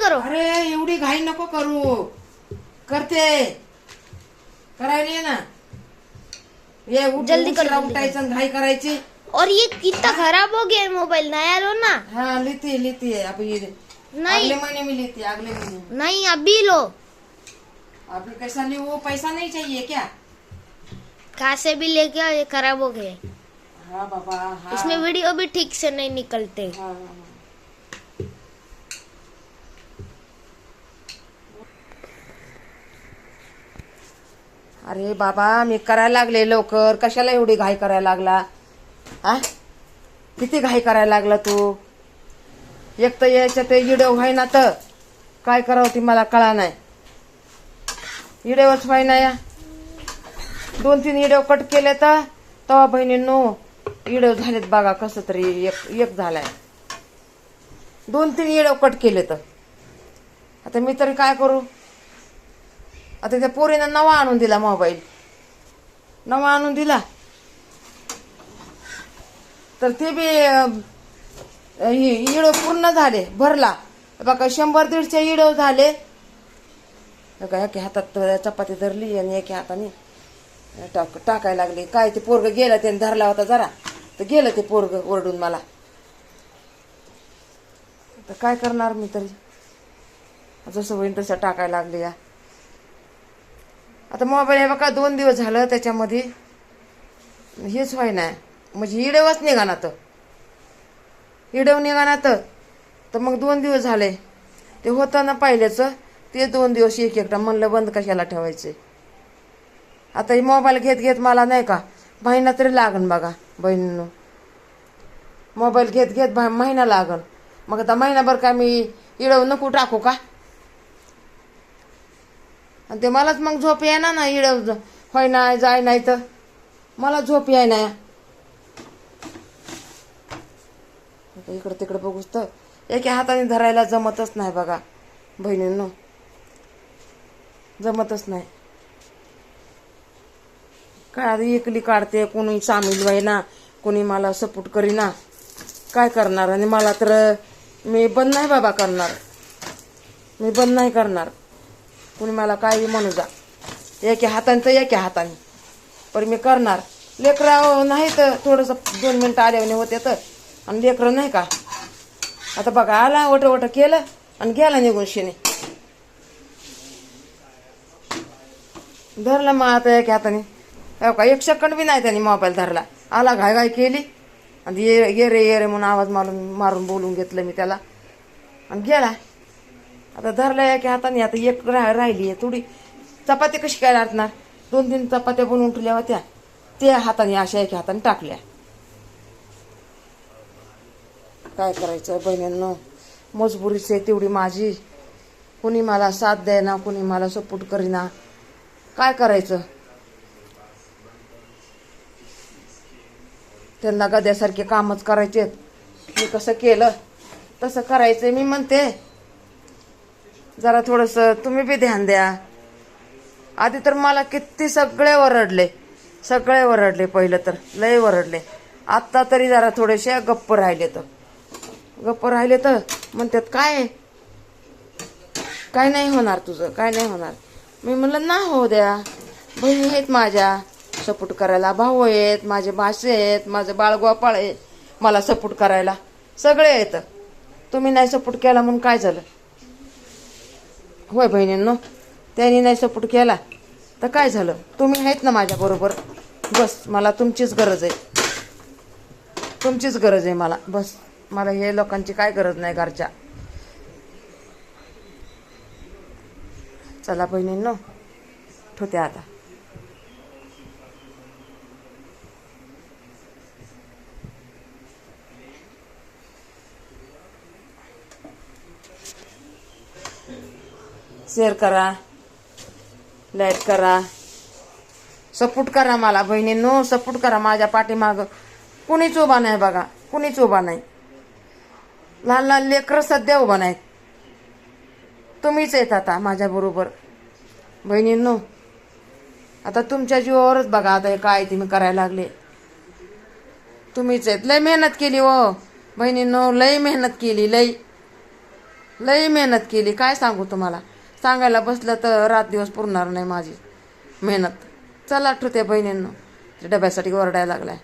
करो। अरे एवढी घाई नको करू, करते करायला ये ना। ये जल्दी कर, जल्दी उठायचं आणि घाई करायची। और ये कितना खराब हो गया मोबाइल, नया लो ना। हाँ लेती है अब ये नहीं अगले महीने में लेती है, अगले महीने। नहीं, अभी लो। अभी कैसा नहीं, वो पैसा नहीं चाहिए क्या? कहाँ से भी लेके आओ, ये खराब हो गए। हाँ बाबा हाँ। इसमें वीडियो भी ठीक से नहीं निकलते। हाँ, हाँ। अरे बाबा मी करायला लागले लवकर, कशाला एवढी घाई करायला लागला? हा किती घाई करायला लागला तू? एक तर याच्यात इडव व्हाय ना, तर काय करावं ती मला कळा नाही। इडवच व्हाय ना या, 2-3 इडव कट केले तर तेव्हा बहिणींनो इडव झालेत बघा। कसं तरी एक झालाय, 2-3 इडव कट केले तर आता मी तरी काय करू? आता त्या पोरीनं नवा आणून दिला मोबाईल, नवा आणून दिला तर ते बी इडव पूर्ण झाले, भरला बघा। 100-150 इडव झाले बघा। एका हातात चपाती धरली आणि एका हाताने टाकायला लागले। काय ते पोरग गेलं, त्याने धरला होता जरा तर गेलं ते पोरग ओरडून मला। तर काय करणार मी तरी, जसं होईल तसं टाकायला लागले या। आता मोबाईल आहे बघा 2 दिवस झालं त्याच्यामध्ये हेच व्हाय नाही, म्हणजे इडवच निघाना तर, इडव निघाना तर मग 2 दिवस झाले। ते होतं ना पहिल्याचं, ते 2 दिवस एक एकटा म्हणलं बंद कशाला ठेवायचे। आता हे मोबाईल घेत मला नाही का महिना तरी लागन बघा बहिणींनो। मोबाईल घेत महिना लागन, मग आता महिनाभर काय मी इडव नको टाकू का? आणि ते मलाच मग झोप येणार ना, इडव होय नाही जाय नाही तर मला झोप याय नाही। इकडं तिकडं बघूच तर एका हाताने धरायला जमतच नाही बघा बहिणींनो, जमतच नाही। काय एकली काढते, कोणी सामील व्हायना, कोणी मला सपोर्ट करीना, काय करणार? आणि मला तर मी बंद नाही बाबा करणार, मी बंद नाही करणार। कोणी मला काही म्हणू जा, एका हाताने तर एका हाताने पण मी करणार। लेकरं नाही तर थोडंसं 2 मिनिटं आल्याने होते तर, आणि लेकरं नाही का आता बघा आला वट केलं आणि गेला निघून शिने, धरला मग आता एका हाताने। का 1 सेकंड बी नाही त्याने मोबाईल धरला, आला घाई केली आणि ये रे म्हणून आवाज मारून बोलून घेतलं मी त्याला आणि गेला। आता धरला एका हाताने, आता एक राहिली आहे थोडी चपाती, कशी काय लाटणार? 2-3 चपात्या बनवून ठेवल्या होत्या, त्या हाताने अशा एका हाताने टाकल्या। काय करायचं बहिणींनो, मजबुरीच आहे तेवढी माझी। कुणी मला साथ द्यायना, कुणी मला सपोर्ट करीना, काय करायचं? त्यांना गद्यासारखे कामच करायचे, मी कसं केलं तसं करायचंय। मी म्हणते जरा थोडंसं तुम्ही बी ध्यान द्या। आधी तर मला किती सगळे ओरडले, पहिलं तर लय ओरडले। आत्ता तरी जरा थोडेसे गप्प राहिले तर म्हणतात काय नाही होणार तुझं, काय नाही होणार। मी म्हणलं ना हो द्या, बहिणी आहेत माझ्या सपोर्ट करायला, भाऊ आहेत माझे, भाषे आहेत, माझं बाळगोपाळ आहे मला सपोर्ट करायला, सगळे आहेत। तुम्ही नाही सपोर्ट केला म्हणून काय झालं? होय बहिणींनो, त्यांनी नाही सपोर्ट केला तर काय झालं? तुम्ही आहेत ना माझ्या बरोबर, बस मला तुमचीच गरज आहे मला, बस मला हे लोकांची काय गरज नाही घरच्या। चला बहिणींनो ठेवते आता। शेअर करा, लाईक करा, सपोर्ट करा मला बहिणींनो, सपोर्ट करा। माझ्या पाठीमागं कुणीच उभा नाही बघा, कुणीच उभा नाही। लहान लेकरं सध्या उभा नाहीत, तुम्हीच येत आता माझ्या बरोबर बहिणींनो। आता तुमच्या जीवावरच बघा आता हे काय तुम्ही करायला लागले, तुम्हीच आहेत। लय मेहनत केली हो बहिणींनो, लय मेहनत केली, लय लई मेहनत केली, काय सांगू तुम्हाला. सांगायला बसलं तर रात दिवस पुरणार नाही माझी मेहनत. चला ठेवते बहिणींनो, डब्यासाठी ओरडायला लागलाय.